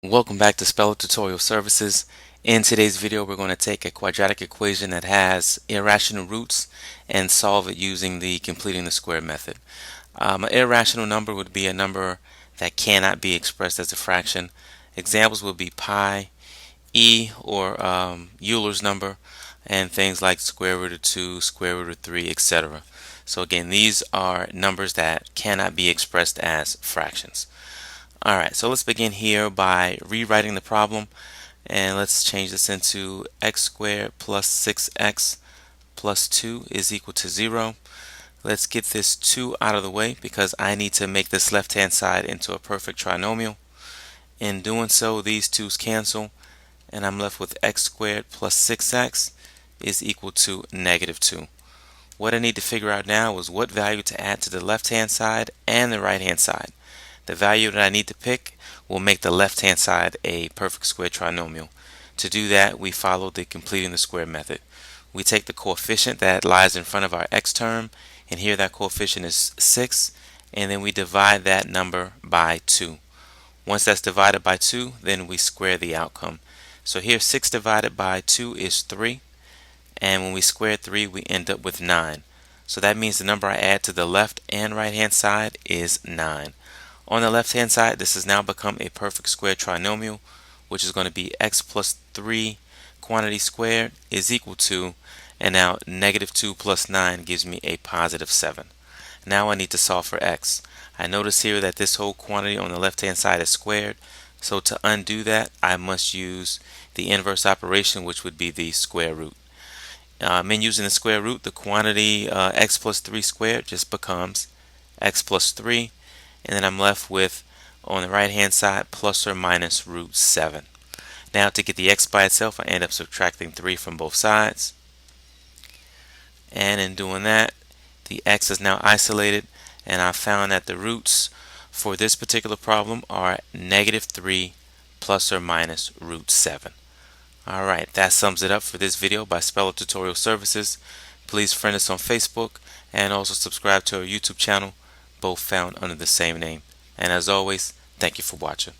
Welcome back to Speller Tutorial Services. In today's video, we're going to take a quadratic equation that has irrational roots and solve it using the completing the square method. An irrational number would be a number that cannot be expressed as a fraction. Examples would be pi, e, or Euler's number, and things like square root of 2, square root of 3, etc. So again, these are numbers that cannot be expressed as fractions. Alright, so let's begin here by rewriting the problem, and let's change this into x squared plus 6x plus 2 is equal to 0. Let's get this 2 out of the way because I need to make this left hand side into a perfect trinomial. In doing so, these 2's cancel and I'm left with x squared plus 6x is equal to negative 2. What I need to figure out now is what value to add to the left hand side and the right hand side. The value that I need to pick will make the left hand side a perfect square trinomial. To do that, we follow the completing the square method. We take the coefficient that lies in front of our x term, and here that coefficient is 6, and then we divide that number by 2. Once that's divided by 2, then we square the outcome. So here 6 divided by 2 is 3, and when we square 3 we end up with 9. So that means the number I add to the left and right hand side is 9. On the left hand side, this has now become a perfect square trinomial, which is going to be x plus 3 quantity squared is equal to, and now negative 2 plus 9 gives me a positive 7. Now I need to solve for x. I notice here that this whole quantity on the left hand side is squared, so to undo that I must use the inverse operation, which would be the square root. In using the square root, the quantity x plus 3 squared just becomes x plus 3. And then I'm left with, on the right hand side, plus or minus root 7. Now to get the x by itself, I end up subtracting 3 from both sides. And in doing that, the x is now isolated, and I found that the roots for this particular problem are negative 3 plus or minus root 7. Alright, that sums it up for this video by Speller Tutorial Services. Please friend us on Facebook and also subscribe to our YouTube channel, both found under the same name. And as always, thank you for watching.